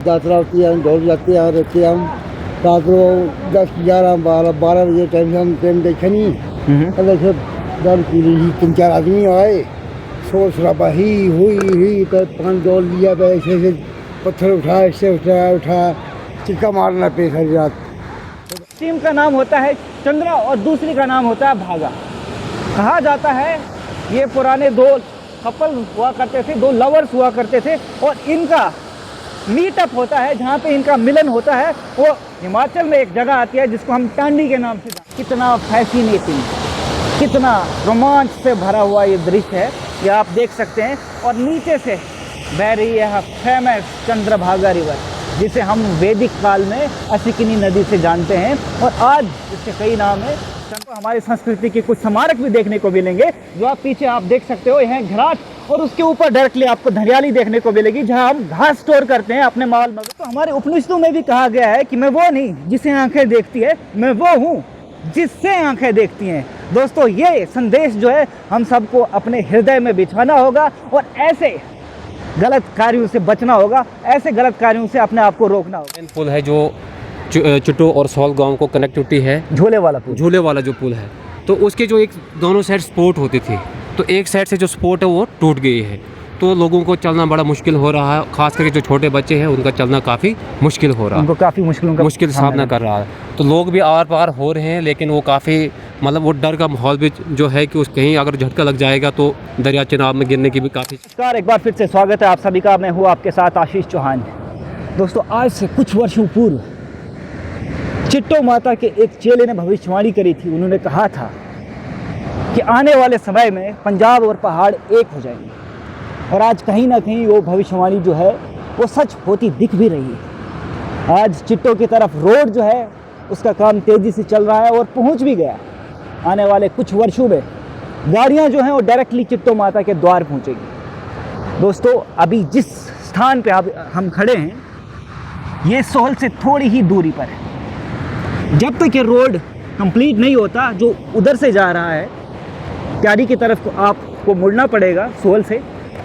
यात्रा होती है, हम ढोल जाते हैं, रहते हम रात को 10, 11, 12 बजे टाइम से हम ट्रेन देखे नहीं। ऐसे दर की रही 3-4 आदमी आए, शोर शराबा ही हुई तो पान डोल लिया, तो ऐसे पत्थर उठा, ऐसे उठा चिक्का मारना पे सारी रात। टीम का नाम होता है चंद्रा और दूसरी का नाम होता है भागा। कहा जाता है ये पुराने दो कपल हुआ करते थे, दो लवर्स हुआ करते थे, और इनका मीटअप होता है, जहाँ पे इनका मिलन होता है वो हिमाचल में एक जगह आती है जिसको हम टांडी के नाम से जानते हैं। कितना फैसिनेटिंग, कितना रोमांच से भरा हुआ ये दृश्य है, ये आप देख सकते हैं। और नीचे से बह रही है फेमस चंद्रभागा रिवर, जिसे हम वैदिक काल में असिकिनी नदी से जानते हैं, और आज इसके कई नाम है। हमारी संस्कृति के कुछ स्मारक भी देखने को मिलेंगे, जो आप पीछे आप देख सकते हो, यह है घराट, और उसके ऊपर डायरेक्टली आपको धरियाली देखने को मिलेगी, जहां हम घास स्टोर करते हैं अपने माल मवेशी। तो हमारे उपनिषदों में भी कहा गया है कि मैं वो नहीं जिसे आंखें देखती है, मैं वो हूँ जिससे आंखें देखती हैं। दोस्तों, ये संदेश जो है हम सबको अपने हृदय में बिछाना होगा, और ऐसे गलत कार्यों से बचना होगा, ऐसे गलत कार्यों से अपने आप को रोकना होगा। पुल है जो चिट्टो और सौल गांव को कनेक्टिविटी है, झूले वाला जो पुल है, तो उसके जो एक दोनों साइड स्पोर्ट होती थी, तो एक साइड से जो स्पोर्ट है वो टूट गई है, तो लोगों को चलना बड़ा मुश्किल हो रहा है। खास करके जो छोटे बच्चे हैं उनका चलना काफ़ी मुश्किल हो रहा है, उनको काफ़ी मुश्किल सामना कर रहा है। तो लोग भी आर पार हो रहे हैं, लेकिन वो काफ़ी मतलब वो डर का माहौल भी जो है कि उस कहीं अगर झटका लग जाएगा तो दरिया चिनाब में गिरने की भी काफ़ी। नमस्कार, एक बार फिर से स्वागत है आप सभी का। मैं हूँ आपके साथ आशीष चौहान। दोस्तों, आज से कुछ वर्षों पूर्व चिट्टो माता के एक चेले ने भविष्यवाणी करी थी। उन्होंने कहा था कि आने वाले समय में पंजाब और पहाड़ एक हो जाएंगे, और आज कहीं ना कहीं वो भविष्यवाणी जो है वो सच होती दिख भी रही है। आज चिट्टो की तरफ रोड जो है उसका काम तेज़ी से चल रहा है और पहुंच भी गया। आने वाले कुछ वर्षों में गाड़ियां जो हैं वो डायरेक्टली चिट्टो माता के द्वार पहुंचेगी। दोस्तों, अभी जिस स्थान पे हम खड़े हैं, ये सोहल से थोड़ी ही दूरी पर है। जब तक ये रोड कंप्लीट नहीं होता, जो उधर से जा रहा है प्यारी की तरफ को आपको मुड़ना पड़ेगा सोहल से,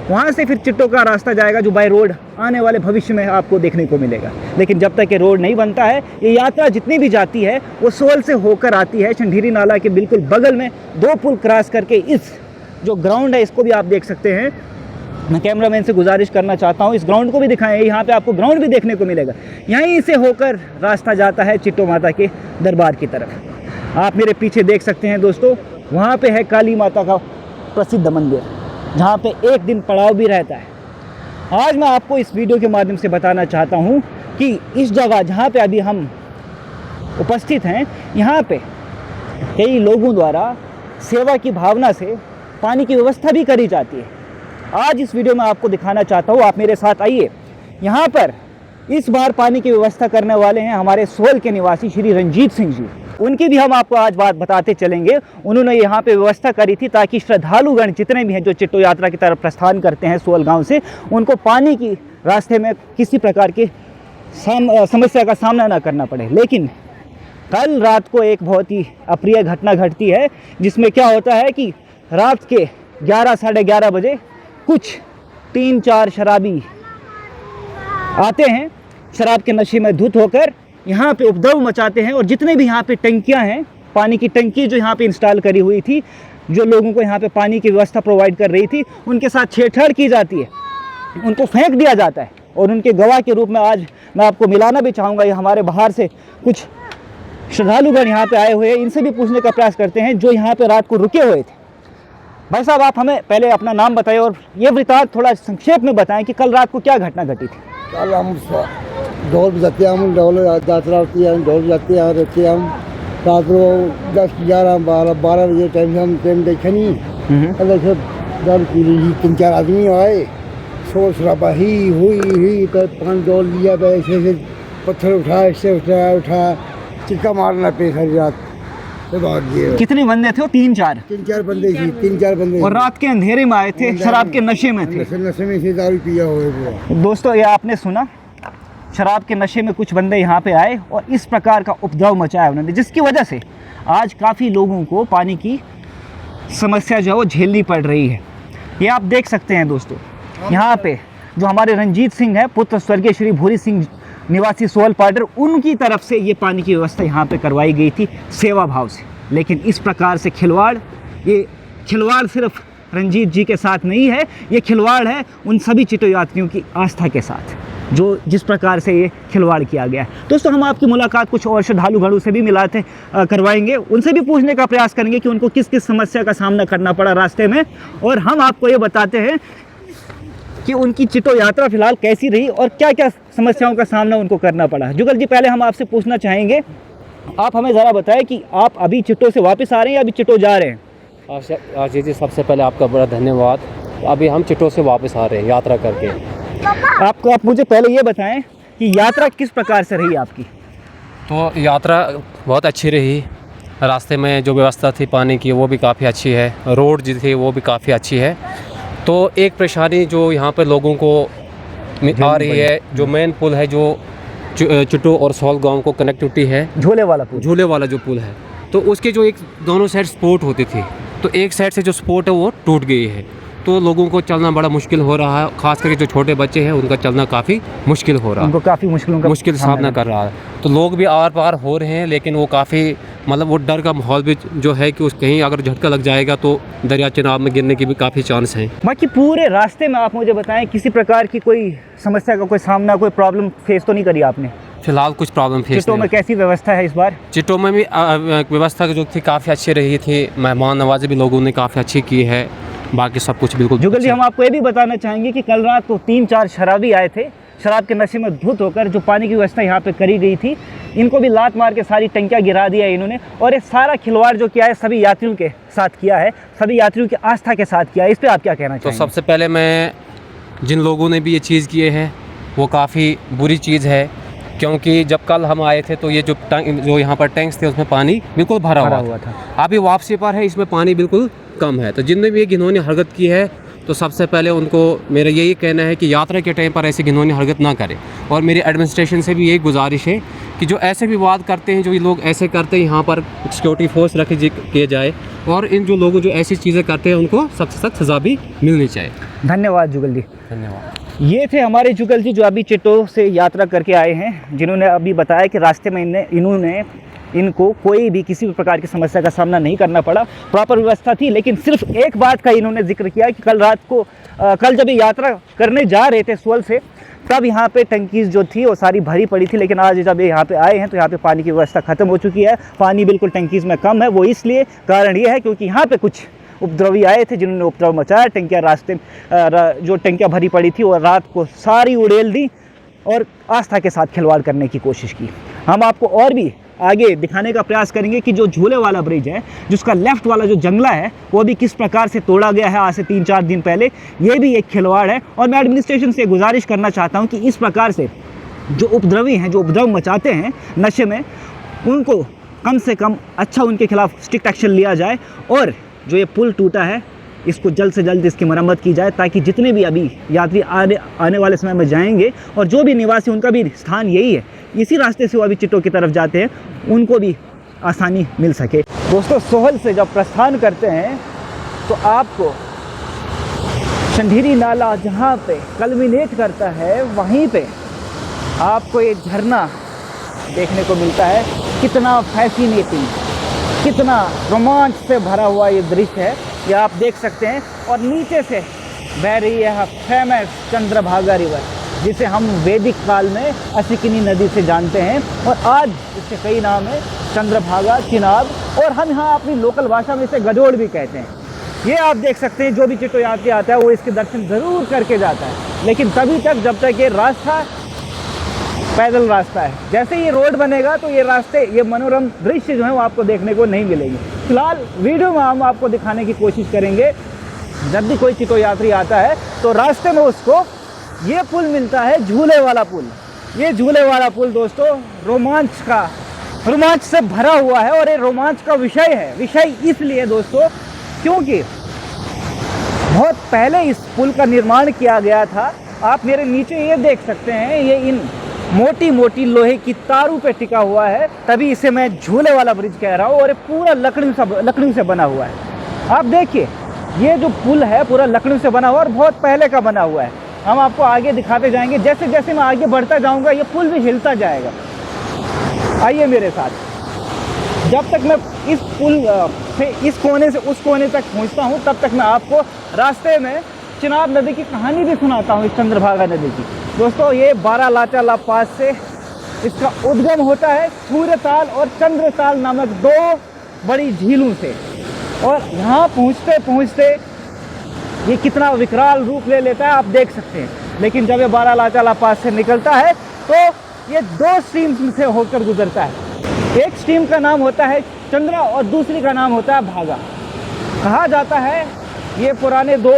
वहाँ से फिर चिट्टो का रास्ता जाएगा, जो बाय रोड आने वाले भविष्य में आपको देखने को मिलेगा। लेकिन जब तक ये रोड नहीं बनता है, ये यात्रा जितनी भी जाती है वो सोहल से होकर आती है। शंढीरी नाला के बिल्कुल बगल में 2 पुल क्रॉस करके इस जो ग्राउंड है इसको भी आप देख सकते हैं। मैं कैमरामैन से गुजारिश करना चाहता हूँ इस ग्राउंड को भी दिखाएं, यहाँ पे आपको ग्राउंड भी देखने को मिलेगा। यहीं से होकर रास्ता जाता है चिट्टो माता के दरबार की तरफ। आप मेरे पीछे देख सकते हैं दोस्तों, वहाँ पे है काली माता का प्रसिद्ध मंदिर, जहाँ पे एक दिन पड़ाव भी रहता है। आज मैं आपको इस वीडियो के माध्यम से बताना चाहता हूँ कि इस जगह जहाँ पे अभी हम उपस्थित हैं, यहाँ पे कई लोगों द्वारा सेवा की भावना से पानी की व्यवस्था भी करी जाती है। आज इस वीडियो में आपको दिखाना चाहता हूँ, आप मेरे साथ आइए। यहाँ पर इस बार पानी की व्यवस्था करने वाले हैं हमारे सोहल के निवासी श्री रंजीत सिंह जी। उनकी भी हम आपको आज बात बताते चलेंगे। उन्होंने यहाँ पे व्यवस्था करी थी ताकि श्रद्धालुगण जितने भी हैं जो चिट्टो यात्रा की तरफ प्रस्थान करते हैं सोहल गांव से, उनको पानी की रास्ते में किसी प्रकार की समस्या का सामना ना करना पड़े। लेकिन कल रात को एक बहुत ही अप्रिय घटना घटती है, जिसमें क्या होता है कि रात के 11, साढ़े 11 बजे कुछ 3-4 शराबी आते हैं, शराब के नशे में धुत होकर यहाँ पे उपद्रव मचाते हैं, और जितने भी यहाँ पे टंकियाँ हैं, पानी की टंकी जो यहाँ पे इंस्टॉल करी हुई थी, जो लोगों को यहाँ पे पानी की व्यवस्था प्रोवाइड कर रही थी, उनके साथ छेड़छाड़ की जाती है, उनको फेंक दिया जाता है। और उनके गवाह के रूप में आज मैं आपको मिलाना भी चाहूँगा। ये हमारे बाहर से कुछ श्रद्धालुगण यहाँ पे आए हुए हैं, इनसे भी पूछने का प्रयास करते हैं जो यहाँ पे रात को रुके हुए थे। भाई साहब, आप हमें पहले अपना नाम बताएं और ये वृत्तांत थोड़ा संक्षेप में बताएं कि कल रात को क्या घटना घटी थी। कल हम ढोल जाते हैं, हम ढोल यात्रा होती है, हम ढोल जाते हैं, रहते हम रात को 10, 11, 12 बजे टाइम से हम ट्रेन देखे नहीं। ऐसे दर की रही 3-4 आदमी आए, शोर शराबा ही हुई तो पान डोल लिया, तो ऐसे पत्थर उठा, ऐसे उठा चिक्का मारना पे सारी रात। तो भाग गए। कितने बंदे थे? 3-4 बंदे थी, 3-4 बंदे। और रात के अंधेरे में आए थे, शराब के नशे में थे। नशे में से दारू पिया हुआ। दोस्तों, ये आपने सुना, शराब के नशे में कुछ बंदे यहाँ पे आए और इस प्रकार का उपद्रव मचाया उन्होंने, जिसकी वजह से आज काफ़ी लोगों को पानी की समस्या जो है वो झेलनी पड़ रही है। ये आप देख सकते हैं दोस्तों, यहाँ पे जो हमारे रंजीत सिंह हैं, पुत्र स्वर्गीय श्री भूरी सिंह निवासी सोहल पाडर, उनकी तरफ से ये पानी की व्यवस्था यहाँ पे करवाई गई थी सेवा भाव से। लेकिन इस प्रकार से खिलवाड़, ये खिलवाड़ सिर्फ रंजीत जी के साथ नहीं है, ये खिलवाड़ है उन सभी चिटो यात्रियों की आस्था के साथ, जो जिस प्रकार से ये खिलवाड़ किया गया है। दोस्तों, हम आपकी मुलाकात कुछ और श्रद्धालु घरों से भी मिलाते करवाएंगे, उनसे भी पूछने का प्रयास करेंगे कि उनको किस किस समस्या का सामना करना पड़ा रास्ते में, और हम आपको ये बताते हैं कि उनकी चिटो यात्रा फिलहाल कैसी रही और क्या क्या समस्याओं का सामना उनको करना पड़ा। जुगल जी, पहले हम आपसे पूछना चाहेंगे, आप हमें ज़रा बताएं कि आप अभी चिटो से वापस आ रहे हैं या अभी चिटो जा रहे हैं? आशीष जी, सबसे पहले आपका बड़ा धन्यवाद। अभी हम चिटो से वापस आ रहे हैं यात्रा करके। आप मुझे पहले ये बताएं कि यात्रा किस प्रकार से रही आपकी? तो यात्रा बहुत अच्छी रही। रास्ते में जो व्यवस्था थी पानी की वो भी काफ़ी अच्छी है, रोड जो थी वो भी काफ़ी अच्छी है। तो एक परेशानी जो यहाँ पर लोगों को आ रही है, जो मेन पुल है जो चिटो और सोहल गांव को कनेक्टिविटी है, झूले वाला जो पुल है, तो उसके जो एक दोनों साइड सपोर्ट होती थी, तो एक साइड से जो सपोर्ट है वो टूट गई है। तो लोगों को चलना बड़ा मुश्किल हो रहा है, खास करके जो छोटे बच्चे हैं उनका चलना काफ़ी मुश्किल हो रहा है, उनको काफ़ी मुश्किल सामना कर रहा है। तो लोग भी आर पार हो रहे हैं, लेकिन वो काफ़ी मतलब वो डर का माहौल भी जो है कि उस कहीं अगर झटका लग जाएगा तो दरिया चिनाब में गिरने की भी काफ़ी चांस हैं। बाकी पूरे रास्ते में आप मुझे बताएं, किसी प्रकार की कोई समस्या का कोई सामना, कोई प्रॉब्लम फेस तो नहीं करी आपने? फिलहाल कुछ प्रॉब्लम फेस चिटो में कैसी व्यवस्था है इस बार? चिटो में भी व्यवस्था जो थी काफ़ी अच्छी रही थी, मेहमान नवाजी भी लोगों ने काफ़ी अच्छी की है, बाकी सब कुछ बिल्कुल। जुगल जी, हम आपको ये भी बताना चाहेंगे कि कल रात को 3-4 शराबी आए थे, शराब के नशे में धुत होकर जो पानी की व्यवस्था यहाँ पे करी गई थी, इनको भी लात मार के सारी टंकियाँ गिरा दिया है इन्होंने, और ये सारा खिलवाड़ जो किया है सभी यात्रियों के साथ किया है, सभी यात्रियों की आस्था के साथ किया है। इस पर आप क्या कहना चाहेंगे? तो सबसे पहले मैं जिन लोगों ने भी ये चीज़ किए हैं वो काफ़ी बुरी चीज़ है, क्योंकि जब कल हम आए थे तो ये जो यहाँ पर टैंक्स थे उसमें पानी बिल्कुल भरा हुआ था। अभी वापसी पर है, इसमें पानी बिल्कुल कम है। तो जिनने भी ये घिनौनी हरकत की है, तो सबसे पहले उनको मेरा यही कहना है कि यात्रा के टाइम पर ऐसी घिनौनी हरकत ना करें। और मेरी एडमिनिस्ट्रेशन से भी यही गुजारिश है कि जो ऐसे विवाद करते हैं, जो ये लोग ऐसे करते हैं, यहाँ पर सिक्योरिटी फोर्स रखे किए जाए, और इन जो लोगों जो ऐसी चीज़ें करते हैं उनको सख्त सख्त सज़ा भी मिलनी चाहिए। धन्यवाद जुगल जी। धन्यवाद। ये थे हमारे जुगल जी, जो अभी चिटो से यात्रा करके आए हैं, जिन्होंने अभी बताया कि रास्ते में इनको कोई भी किसी भी प्रकार की समस्या का सामना नहीं करना पड़ा, प्रॉपर व्यवस्था थी। लेकिन सिर्फ एक बात का इन्होंने जिक्र किया कि कल जब ये यात्रा करने जा रहे थे सोहल से, तब यहाँ पे टंकीज जो थी वो सारी भरी पड़ी थी, लेकिन आज जब ये यहाँ पे आए हैं तो यहाँ पे पानी की व्यवस्था ख़त्म हो चुकी है, पानी बिल्कुल टंकीज में कम है। वो इसलिए कारण ये है क्योंकि यहाँ पे कुछ उपद्रवी आए थे जिन्होंने उपद्रव मचाया, टंकियाँ रास्ते जो टंकियाँ भरी पड़ी थी वो रात को सारी उड़ेल दी और आस्था के साथ खिलवाड़ करने की कोशिश की। हम आपको और भी आगे दिखाने का प्रयास करेंगे कि जो झूले वाला ब्रिज है, जिसका लेफ़्ट वाला जो जंगला है, वो भी किस प्रकार से तोड़ा गया है आज से 3-4 दिन पहले। ये भी एक खिलवाड़ है, और मैं एडमिनिस्ट्रेशन से गुजारिश करना चाहता हूँ कि इस प्रकार से जो उपद्रवी हैं, जो उपद्रव मचाते हैं नशे में, उनको कम से कम अच्छा उनके खिलाफ स्ट्रिक्ट एक्शन लिया जाए, और जो ये पुल टूटा है इसको जल्द से जल्द इसकी मरम्मत की जाए, ताकि जितने भी अभी यात्री आने वाले समय में जाएंगे, और जो भी निवासी, उनका भी स्थान यही है, इसी रास्ते से वो अभी चिटो की तरफ जाते हैं, उनको भी आसानी मिल सके। दोस्तों, सोहल से जब प्रस्थान करते हैं तो आपको शंढीरी नाला जहाँ पे कल्मिनेट करता है, वहीं पे आपको एक झरना देखने को मिलता है। कितना फैसिनेटिंग, कितना रोमांच से भरा हुआ ये दृश्य है, ये आप देख सकते हैं। और नीचे से बह रही है फेमस चंद्रभागा रिवर, जिसे हम वैदिक काल में असिकिनी नदी से जानते हैं, और आज इसके कई नाम हैं, चंद्रभागा, चिनाब, और हम यहाँ अपनी लोकल भाषा में इसे गडोड़ भी कहते हैं। ये आप देख सकते हैं, जो भी चिटो यात्री आता है वो इसके दर्शन ज़रूर करके जाता है, लेकिन तभी तक जब तक ये रास्ता पैदल रास्ता है। जैसे ये रोड बनेगा तो ये रास्ते, ये मनोरम दृश्य जो है वो आपको देखने को नहीं मिलेंगे। फिलहाल वीडियो में हम आपको दिखाने की कोशिश करेंगे, जब भी कोई चिटो यात्री आता है तो रास्ते में उसको ये पुल मिलता है, झूले वाला पुल। ये झूले वाला पुल दोस्तों रोमांच से भरा हुआ है, और ये रोमांच का विषय है। विषय इसलिए दोस्तों क्योंकि बहुत पहले इस पुल का निर्माण किया गया था। आप मेरे नीचे ये देख सकते हैं, ये इन मोटी मोटी लोहे की तारों पे टिका हुआ है, तभी इसे मैं झूले वाला ब्रिज कह रहा हूँ, और ये पूरा लकड़ियों से बना हुआ है। आप देखिए, ये जो पुल है पूरा लकड़ियों से बना हुआ और बहुत पहले का बना हुआ है। हम आपको आगे दिखाते जाएंगे। जैसे जैसे मैं आगे बढ़ता जाऊंगा ये पुल भी हिलता जाएगा। आइए मेरे साथ। जब तक मैं इस पुल से इस कोने से उस कोने तक पहुंचता हूं तब तक मैं आपको रास्ते में चिनाब नदी की कहानी भी सुनाता हूं, इस चंद्रभागा नदी की। दोस्तों ये बारालाचा पास से इसका उद्गम होता है सूर्यताल और चंद्रताल नामक दो बड़ी झीलों से, और यहाँ पहुँचते पहुँचते ये कितना विकराल रूप ले लेता है आप देख सकते हैं। लेकिन जब ये बारालाचा पास से निकलता है तो ये दो स्ट्रीम्स से होकर गुजरता है। एक स्ट्रीम का नाम होता है चंद्रा और दूसरी का नाम होता है भागा। कहा जाता है ये पुराने दो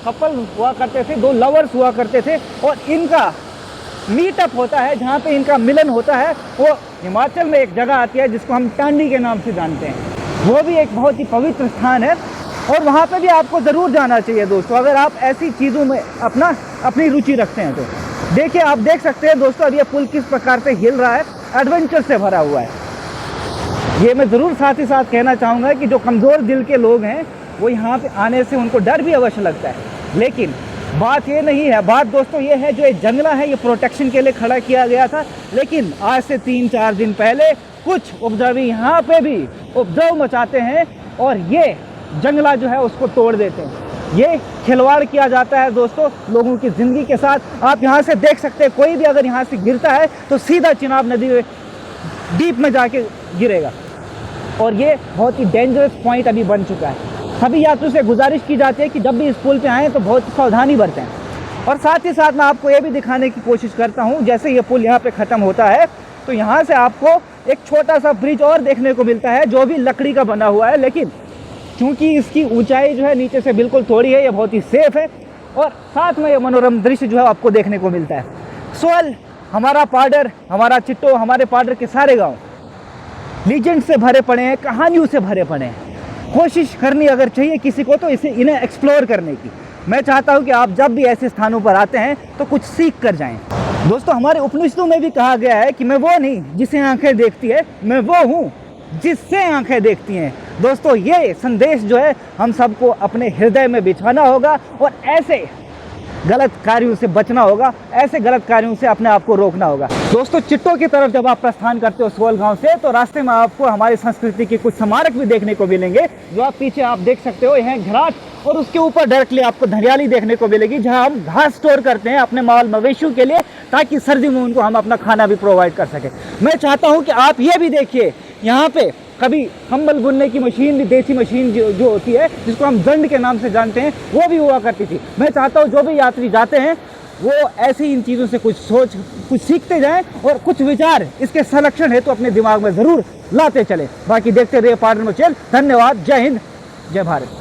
कपल हुआ करते थे, दो लवर्स हुआ करते थे, और इनका मीटअप होता है, जहाँ पे इनका मिलन होता है वो हिमाचल में एक जगह आती है जिसको हम टांडी के नाम से जानते हैं। वो भी एक बहुत ही पवित्र स्थान है और वहाँ पे भी आपको ज़रूर जाना चाहिए दोस्तों, अगर आप ऐसी चीज़ों में अपनी रुचि रखते हैं तो। देखिए आप देख सकते हैं दोस्तों अब ये पुल किस प्रकार से हिल रहा है, एडवेंचर से भरा हुआ है। ये मैं ज़रूर साथ ही साथ कहना चाहूँगा कि जो कमज़ोर दिल के लोग हैं वो यहाँ पे आने से उनको डर भी अवश्य लगता है, लेकिन बात ये नहीं है। बात दोस्तों ये है जो ये जंगला है ये प्रोटेक्शन के लिए खड़ा किया गया था, लेकिन आज से 3-4 दिन पहले कुछ उपद्रवी यहाँ पे भी उपद्रव मचाते हैं और ये जंगला जो है उसको तोड़ देते हैं। ये खिलवाड़ किया जाता है दोस्तों लोगों की ज़िंदगी के साथ। आप यहाँ से देख सकते हैं कोई भी अगर यहाँ से गिरता है तो सीधा चिनाब नदी में डीप में जाके गिरेगा, और ये बहुत ही डेंजरस पॉइंट अभी बन चुका है। सभी यात्रियों से गुजारिश की जाती है कि जब भी इस पुल पे आएँ तो बहुत सावधानी बरतें। और साथ ही साथ मैं आपको ये भी दिखाने की कोशिश करता हूँ, जैसे ये पुल यहाँ पे ख़त्म होता है तो यहाँ से आपको एक छोटा सा ब्रिज और देखने को मिलता है जो भी लकड़ी का बना हुआ है, लेकिन क्योंकि इसकी ऊंचाई जो है नीचे से बिल्कुल थोड़ी है, ये बहुत ही सेफ है और साथ में ये मनोरम दृश्य जो है आपको देखने को मिलता है। सोल, हमारा पाडर, हमारा चिट्टो, हमारे पाडर के सारे गाँव लीजेंड से भरे पड़े हैं, कहानियों से भरे पड़े हैं। कोशिश करनी अगर चाहिए किसी को तो इन्हें एक्सप्लोर करने की। मैं चाहता हूं कि आप जब भी ऐसे स्थानों पर आते हैं तो कुछ सीख कर जाएं। दोस्तों हमारे उपनिषदों में भी कहा गया है कि मैं वो नहीं जिसे आंखें देखती है, मैं वो हूँ जिससे आंखें देखती हैं। दोस्तों ये संदेश जो है हम सबको अपने हृदय में बिछाना होगा और ऐसे गलत कार्यों से बचना होगा, ऐसे गलत कार्यों से अपने आप को रोकना होगा। दोस्तों चिट्टो की तरफ जब आप प्रस्थान करते हो सोल गांव से तो रास्ते में आपको हमारी संस्कृति के कुछ स्मारक भी देखने को मिलेंगे, जो आप पीछे आप देख सकते हो। यह घराट और उसके ऊपर डायरेक्टली आपको धरियाली देखने को मिलेगी, जहां हम घास स्टोर करते हैं अपने माल मवेशियों के लिए, ताकि सर्दी में उनको हम अपना खाना भी प्रोवाइड कर सकें। मैं चाहता हूँ कि आप ये भी देखिए, यहाँ पे कभी कंबल बुनने की मशीन भी, देसी मशीन जो होती है जिसको हम दंड के नाम से जानते हैं, वो भी हुआ करती थी। मैं चाहता हूँ जो भी यात्री जाते हैं वो ऐसे ही इन चीज़ों से कुछ सीखते जाएं और कुछ विचार इसके संरक्षण हेतु अपने दिमाग में ज़रूर लाते चले। बाकी देखते रहिए पाडर मचेल। धन्यवाद। जय हिंद, जय भारत।